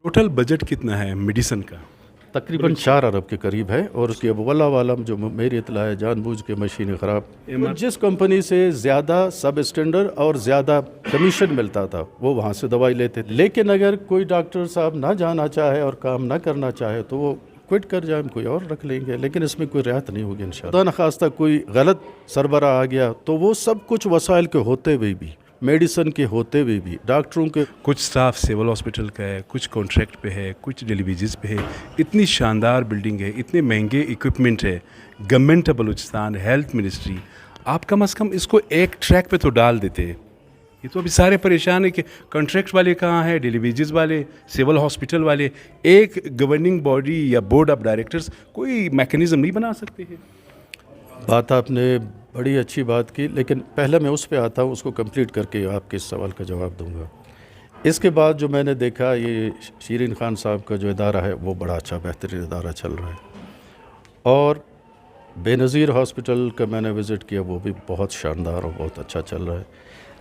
Total budget कितना है medicine का? तकरीबन 4 अरब के करीब है। और उसकी अब वल्लाह वालम जो मेरी इतला है जानबूझ के मशीनें ख़राब। जिस कंपनी से ज़्यादा सब स्टैंडर्ड और ज़्यादा कमीशन मिलता था वो वहाँ से दवाई लेते थे। लेकिन अगर कोई डॉक्टर साहब ना जाना चाहे और काम ना करना चाहे तो वो क्विट कर जाए, हम कोई और रख लेंगे, लेकिन इसमें कोई रियायत नहीं होगी इंशाअल्लाह। खुदा न खास्ता कोई गलत सरबरा आ गया तो वो सब कुछ वसाइल के होते हुए भी, मेडिसन के होते हुए भी, डॉक्टरों के कुछ स्टाफ सिविल हॉस्पिटल का है, कुछ कॉन्ट्रैक्ट पे है, कुछ डेलीवेजेस पे है। इतनी शानदार बिल्डिंग है, इतने महंगे इक्विपमेंट है, government of Balochistan, health ministry, आप कम अज़ कम इसको एक ट्रैक पे तो डाल देते। ये तो अभी सारे परेशान है कि कॉन्ट्रैक्ट वाले कहाँ हैं, डेलीवेजेस वाले, सिविल हॉस्पिटल वाले। एक गवर्निंग बॉडी या बोर्ड ऑफ डायरेक्टर्स कोई मैकेनिज़्म नहीं बना सकते हैं। बात आपने बड़ी अच्छी बात की, लेकिन पहले मैं उस पे आता हूँ, उसको कंप्लीट करके आपके इस सवाल का जवाब दूंगा। इसके बाद जो मैंने देखा, ये शीरीन खान साहब का जो इदारा है वो बड़ा अच्छा बेहतरीन इदारा चल रहा है। और बेनज़ीर हॉस्पिटल का मैंने विज़िट किया, वो भी बहुत शानदार और बहुत अच्छा चल रहा है।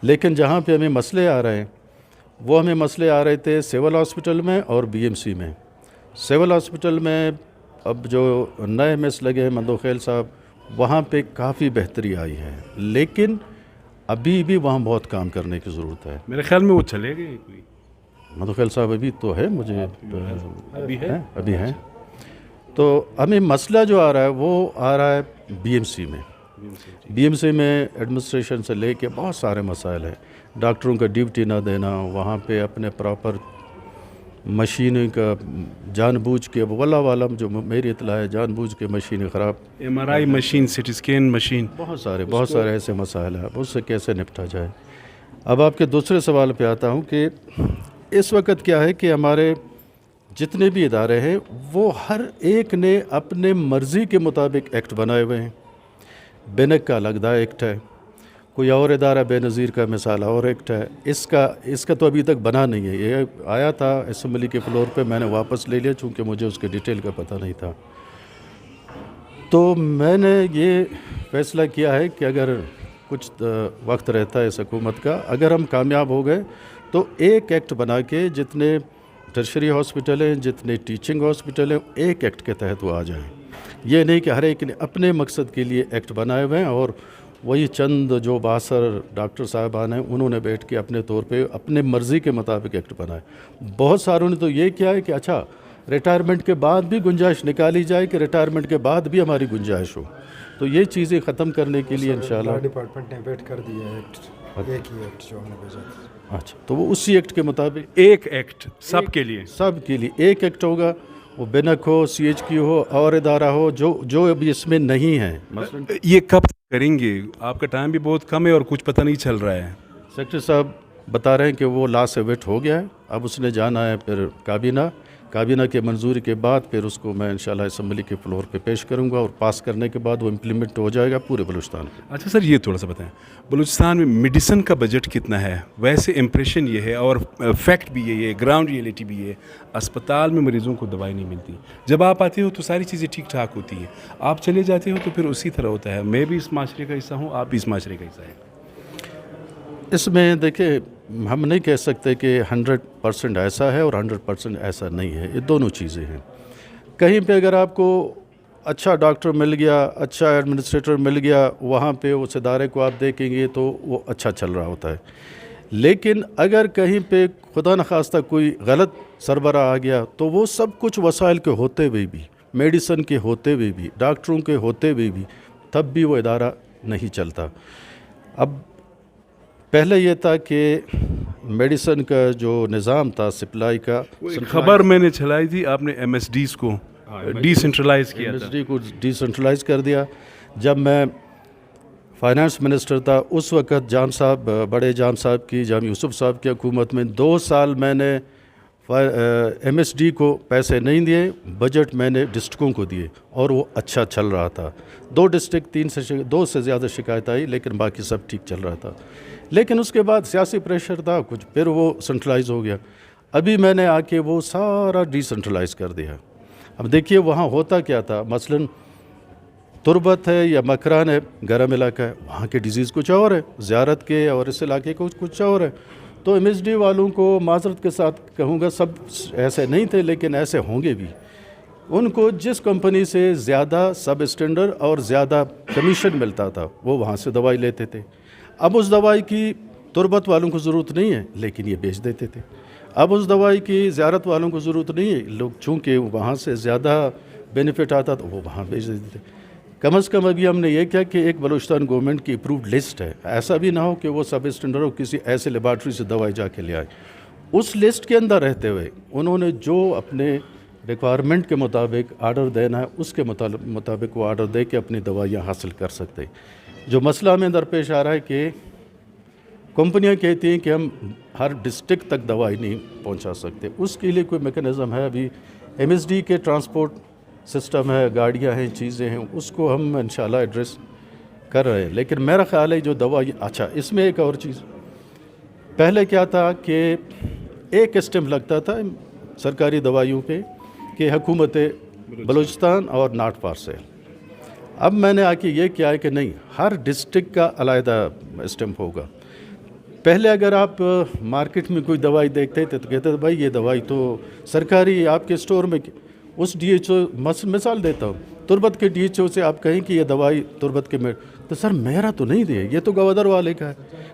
लेकिन जहाँ पे हमें मसले आ रहे हैं वो हमें मसले आ रहे थे सिविल हॉस्पिटल में और बीएमसी में। सिविल हॉस्पिटल में अब जो नए मिस लगे हैं मंदोखेल साहब, वहाँ पे काफ़ी बेहतरी आई है, लेकिन अभी भी वहाँ बहुत काम करने की ज़रूरत है। मेरे ख्याल में वो चले गए कोई। मंदोखेल साहब अभी तो है, मुझे अभी है? अभी हैं। तो हमें मसला जो आ रहा है वो आ रहा है बीएमसी में। बीएमसी में एडमिनिस्ट्रेशन से लेके बहुत सारे मसाइल हैं। डॉक्टरों का ड्यूटी ना देना, वहाँ पे अपने प्रॉपर मशीनें का जानबूझ के, वल्लाह वालम जो मेरी इतला है जानबूझ के मशीनें ख़राब, MRI machine, CT scan machine, बहुत सारे ऐसे मसाइल हैं। अब उससे कैसे निपटा जाए। अब आपके दूसरे सवाल पे आता हूँ कि इस वक्त क्या है कि हमारे जितने भी इदारे हैं वो हर एक ने अपने मर्ज़ी के मुताबिक एक्ट बनाए हुए हैं। बेनक का अलगदा एक्ट है, कोई और इदारा बेनज़ीर का मिसाल और एक्ट है। इसका तो अभी तक बना नहीं है। ये आया था असम्बली के फ्लोर पे, मैंने वापस ले लिया चूँकि मुझे उसके डिटेल का पता नहीं था। तो मैंने ये फ़ैसला किया है कि अगर कुछ वक्त रहता है इस हुकूमत का, अगर हम कामयाब हो गए तो एक एक्ट बना के जितने टर्शरी हॉस्पिटल हैं, जितने टीचिंग हॉस्पिटल हैं, एक एक्ट के तहत वो आ जाएँ। ये नहीं कि हर एक ने अपने मकसद के लिए एक्ट बनाए हुए हैं और वही चंद जो बासर डॉक्टर साहबान हैं उन्होंने बैठ के अपने तौर पे अपने मर्ज़ी के मुताबिक एक्ट बनाए। बहुत सारों ने तो ये किया है कि अच्छा रिटायरमेंट के बाद भी गुंजाइश निकाली जाए, कि रिटायरमेंट के बाद भी हमारी गुंजाइश हो। तो ये चीज़ें ख़त्म करने के लिए इंशाल्लाह डिपार्टमेंट ने वेट कर दिया है एक ही एक्ट जो हमने भेजा था। अच्छा, तो वो उसी एक्ट के मुताबिक एक एक्ट सबके लिए एक एक्ट होगा। वो बेनक हो, CHQ हो और इदारा हो जो अभी इसमें नहीं है। मसलन ये कब करेंगे? आपका टाइम भी बहुत कम है और कुछ पता नहीं चल रहा है। सेक्रेटरी साहब बता रहे हैं कि वो लास्ट वेट हो गया है, अब उसने जाना है फिर काबीना के मंजूरी के बाद फिर उसको मैं इंशाल्लाह असम्बली के फ्लोर पे पेश करूंगा और पास करने के बाद वो इम्प्लीमेंट हो जाएगा पूरे बलूचिस्तान। अच्छा सर, ये थोड़ा सा बताएं, बलूचिस्तान में मेडिसिन का बजट कितना है? वैसे इम्प्रेशन ये है और फैक्ट भी ये है, ग्राउंड रियलिटी भी है, अस्पताल में मरीज़ों को दवाई नहीं मिलती। जब आप आते हो तो सारी चीज़ें ठीक ठाक होती है, आप चले जाते हो तो फिर उसी तरह होता है। मैं भी इस माशरे का हिस्सा हूँ, आप भी इस माशरे का हिस्सा हैं। इसमें देखिए, हम नहीं कह सकते कि 100% ऐसा है और 100% ऐसा नहीं है। ये दोनों चीज़ें हैं। कहीं पे अगर आपको अच्छा डॉक्टर मिल गया, अच्छा एडमिनिस्ट्रेटर मिल गया, वहाँ पे उस इदारे को आप देखेंगे तो वो अच्छा चल रहा होता है। लेकिन अगर कहीं पे खुदा न खास्ता कोई गलत सरबरा आ गया तो वो सब कुछ वसाइल के होते हुए भी, मेडिसन के होते हुए भी, डॉक्टरों के होते हुए भी, तब भी वो इदारा नहीं चलता। अब पहले ये था कि मेडिसन का जो निज़ाम था सप्लाई का, खबर मैंने चलाई थी, आपने MSDs को डिसेंट्रलाइज किया था। MSD को डिसेंट्रलाइज कर दिया। जब मैं फाइनेंस मिनिस्टर था उस वक्त बड़े जाम साहब की, जाम यूसुफ साहब की हुकूमत में 2 साल मैंने MSD को पैसे नहीं दिए, बजट मैंने डिस्ट्रिक्टों को दिए और वो अच्छा चल रहा था। 2 डिस्ट्रिक्ट 2 से ज़्यादा शिकायत आई, लेकिन बाकी सब ठीक चल रहा था। लेकिन उसके बाद सियासी प्रेशर था कुछ, फिर वो सेंट्रलाइज हो गया। अभी मैंने आके वो सारा डिसेंट्रलाइज कर दिया। अब देखिए वहाँ होता क्या था, मसलन तुरबत है या मकरान है, गर्म इलाका है, वहाँ के डिज़ीज़ कुछ और है, ज़ियारत के और इस इलाके को कुछ और है। تو MSD والوں کو معذرت کے ساتھ کہوں گا سب ایسے نہیں تھے لیکن ایسے ہوں گے بھی، ان کو جس کمپنی سے زیادہ سب اسٹینڈرڈ اور زیادہ کمیشن ملتا تھا وہ وہاں سے دوائی لیتے تھے۔ اب اس دوائی کی تربت والوں کو ضرورت نہیں ہے لیکن یہ بیچ دیتے تھے۔ اب اس دوائی کی زیارت والوں کو ضرورت نہیں ہے، لوگ چونکہ وہاں سے زیادہ بینیفٹ آتا تو وہ وہاں بیچ دیتے تھے۔ کم از کم ابھی ہم نے یہ کیا کہ ایک بلوچستان گورنمنٹ کی اپرووڈ لسٹ ہے، ایسا بھی نہ ہو کہ وہ سب اسٹینڈرڈ اور کسی ایسے لیبارٹری سے دوائی جا کے لے آئے۔ اس لسٹ کے اندر رہتے ہوئے انہوں نے جو اپنے ریکوائرمنٹ کے مطابق آرڈر دینا ہے اس کے مطابق وہ آرڈر دے کے اپنی دوائیاں حاصل کر سکتے۔ جو مسئلہ ہمیں درپیش آ رہا ہے کہ کمپنیاں کہتی ہیں کہ ہم ہر ڈسٹرکٹ تک دوائی نہیں پہنچا سکتے، اس کے لیے کوئی میکانزم ہے؟ ابھی MSD کے ٹرانسپورٹ سسٹم ہے، گاڑیاں ہیں، چیزیں ہیں، اس کو ہم انشاءاللہ ایڈریس کر رہے ہیں۔ لیکن میرا خیال ہے جو دوائی، اچھا اس میں ایک اور چیز، پہلے کیا تھا کہ ایک اسٹیمپ لگتا تھا سرکاری دوائیوں پہ کہ حکومت بلوچستان اور ناٹ فار سیل۔ اب میں نے آ کے یہ کیا ہے کہ نہیں، ہر ڈسٹرکٹ کا علیحدہ اسٹیمپ ہوگا۔ پہلے اگر آپ مارکیٹ میں کوئی دوائی دیکھتے تھے تو کہتے تھے بھائی یہ دوائی تو سرکاری آپ کے اسٹور میں، اس DHO مثال دیتا ہوں، تربت کے DHO سے آپ کہیں کہ یہ دوائی تربت کے میں، تو سر میرا تو نہیں دیا، یہ تو گوادر والے کا ہے،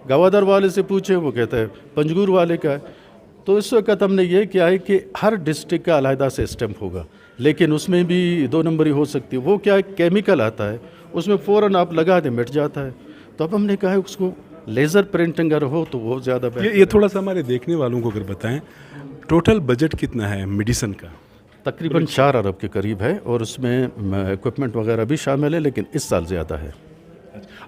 گوادر والے سے پوچھیں وہ کہتا ہے پنجگور والے کا ہے۔ تو اس وقت ہم نے یہ کیا ہے کہ ہر ڈسٹرکٹ کا علیحدہ سے اسٹیمپ ہوگا، لیکن اس میں بھی 2 نمبری ہو سکتی ہے۔ وہ کیا ہے، کیمیکل آتا ہے، اس میں فوراً آپ لگا دیں مٹ جاتا ہے۔ تو اب ہم نے کہا ہے اس کو لیزر پرنٹنگ اگر ہو تو وہ زیادہ بہتر۔ یہ تھوڑا سا ہمارے دیکھنے والوں کو اگر بتائیں، ٹوٹل بجٹ کتنا ہے میڈیسن کا؟ تقریباً 4 ارب کے قریب ہے، اور اس میں ایکوپمنٹ وغیرہ بھی شامل ہے، لیکن اس سال زیادہ ہے۔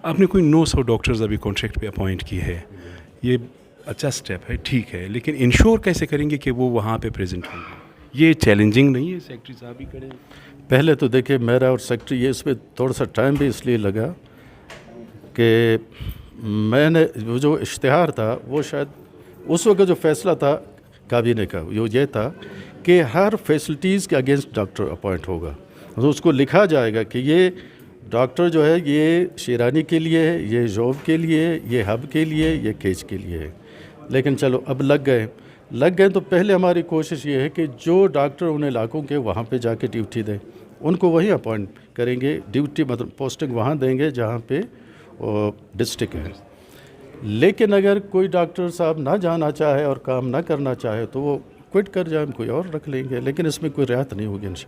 آپ نے کوئی 900 ڈاکٹرز ابھی کانٹریکٹ پہ اپوائنٹ کی ہے، یہ اچھا سٹیپ ہے، ٹھیک ہے، لیکن انشور کیسے کریں گے کہ وہ وہاں پہ پریزنٹ ہوں گے؟ یہ چیلنجنگ نہیں ہے؟ سیکٹری صاحب ہی کریں۔ پہلے تو دیکھیں میرا اور سیکٹری، یہ اس میں تھوڑا سا ٹائم بھی اس لیے لگا کہ میں نے جو اشتہار تھا وہ شاید اس وقت جو فیصلہ تھا کابینہ کا وہ یہ تھا کہ ہر فیسلٹیز کے اگینسٹ ڈاکٹر اپوائنٹ ہوگا، تو اس کو لکھا جائے گا کہ یہ ڈاکٹر جو ہے یہ شیرانی کے لیے ہے، یہ جوب کے لیے ہے، یہ ہب کے لیے، یہ کیچ کے لیے ہے۔ لیکن چلو اب لگ گئے تو پہلے ہماری کوشش یہ ہے کہ جو ڈاکٹر ان علاقوں کے وہاں پہ جا کے ڈیوٹی دیں ان کو وہیں اپوائنٹ کریں گے، ڈیوٹی مطلب پوسٹنگ وہاں دیں گے جہاں پہ ڈسٹرکٹ ہے۔ لیکن اگر کوئی ڈاکٹر صاحب نہ جانا چاہے اور کام نہ کرنا چاہے تو وہ کوئٹ کر جائیں، کوئی اور رکھ لیں گے، لیکن اس میں کوئی رعایت نہیں ہوگی انشاءاللہ۔